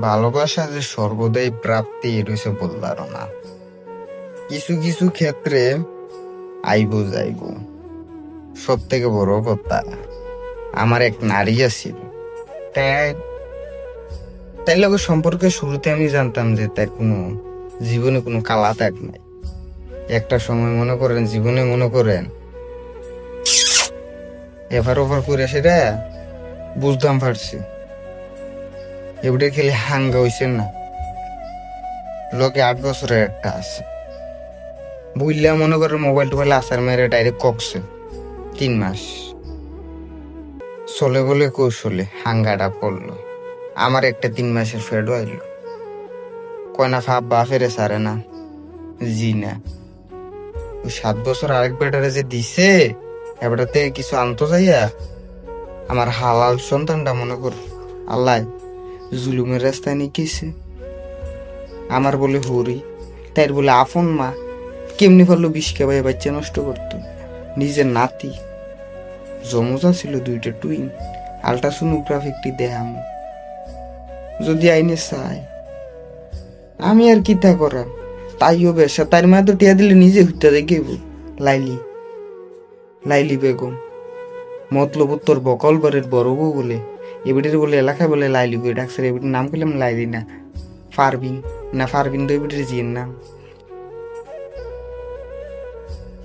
ভালোবাসা যে সর্বদাই প্রাপ্তি রয়েছে বললার না। কিছু কিছু ক্ষেত্রে আইবো যাইবো। সব থেকে বড় কথা, আমার এক নারী আছিল, তাই তাই লগে সম্পর্কে শুরুতে আমি জানতাম যে তার কোনো জীবনে কোনো কালা দাগ নাই। একটা সময় মনে করেন জীবনে মনে করেন এভার ওভার করে সেটা বুঝতাম পারছি এবারে খেলে হাঙ্গা হইছে না। লোকে 8 বছরের একটা আছে বুঝলা মনে করে মোবাইল টোবাইল আসার মেরে ডাইরেক্ট ককছে 3 মাস চলে বলে কৌশলে হাঙ্গাটা পড়লো। আমার একটা 3 মাসের ফেডও আইলো, কয়না ফাপ বা ফেরে সারে না। জি না, ওই 7 বছর আরেক বেটারে যে দিছে এবারতে কিছু আনতো যাইয়া আমার হালাল সন্তানটা মনে কর আল্লাহ জুলুমের রাস্তায় নিয়ে গেছে। আমার বলে হরি, তাই বলে আপন মা কেমনি পারলো 20 ভাই বাচ্চা নষ্ট করতো। নিজের নাতি জমজা ছিল 2টা টুইন, আল্ট্রাসোনোগ্রাফিকটি দেখাম যদি আইনে চাই আমি আর কি তা করাম। তাইও বেশা তার মা তো টিয়া দিলে নিজে হইতে দেখেব। লাইলি লাইলি বেগম মতলব উত্তর বকলবারের বড় বউ বলে এবিটির বলে এলাকায় বলে লাইলি বই ডাকছে। এবিটির নাম করলাম লাইলি না ফারবিন, না ফারবিন তো এবিটির জিয়ের নাম।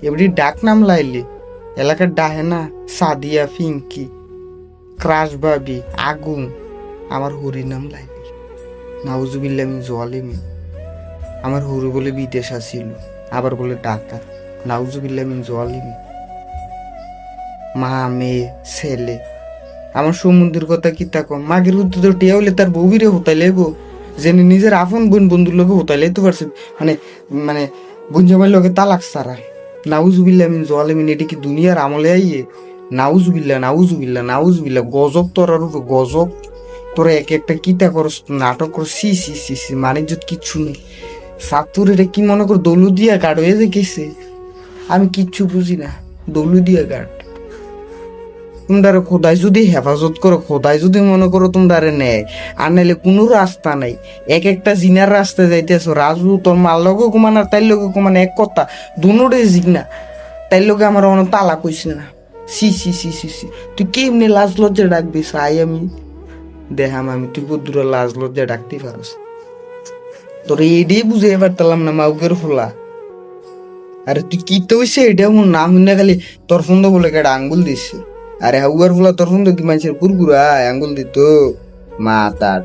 এবিটির ডাক নাম লাইলি, এলাকার ডাহে না সাদিয়া, ফিঙ্কি, ক্রাশ বাবি, আগুন। আমার হুরির নাম লাইলি। নাউজুবিল্লাহ মিন জালিমিন। আমার হুরু বলে বিদেশ আসিল, আবার বলে ঢাকা। নাউজুবিল্লাহ মিন জালিমিন। মা, মেয়ে, ছেলে। আমার সমুদ্রের কথা কি তা কম, মাগের উত্তর তো টিয়া হইলে তার বউবিরে হোতাইলে গো, জেনে নিজের আপন বোন বন্ধুর লোকে হোতাইলে তো পারছে। মানে মানে বোন জামাইয়ের লোকে তালাক সারা। নাউজুবিল্লাহ মিন জালিমিন। এটি কি দুনিয়ার আমলে আইয়ে? নাউজুবিল্লাহ নাউজুবিল্লাহ নাউজুবিল্লাহ। গজব তোর আর গজব। তোরা এক একটা কিতা করস, নাটক করস, সি সি সি সি, মানিজ্যত কিচ্ছু নেই। সাতুর এটা কি মনে কর দৌলু দিয়া গার্ড হয়ে যে গেছে, আমি কিচ্ছু বুঝি না। দৌলু দিয়া গার্ড তোমরা খোদাই যদি হেফাজত করো, খোদাই যদি মনে করো তোমরা নেয়, আর নাইলে কোনো রাস্তা নাই। এক একটা জিনার রাস্তায় যাইতেছো, রাজু তোর মার লগে কমান আর তাই লগে কমান এক কথা, দুনোটাই জিনা। তাই লগে আমার অনেক তালা কইছে না। সি সি সি সি সি, তুই কেমনি লাজ লজ্জা ডাকবি? চাই আমি দেখাম আমি তুই কদ্দুর লাজ লজ্জা ডাকতে পারস। তোর এটাই বুঝে এবার তালাম না মাউকের ফোলা। আরে তুই কি তো হইছে এটা আমার নাম শুনে খালি তোর ফোন বলে কেটে আঙ্গুল দিচ্ছে। আরে হাউয়ার ফোলা তোর ফোন কি মানুষের কুরকুরা আঙ্গুল দিত মা তার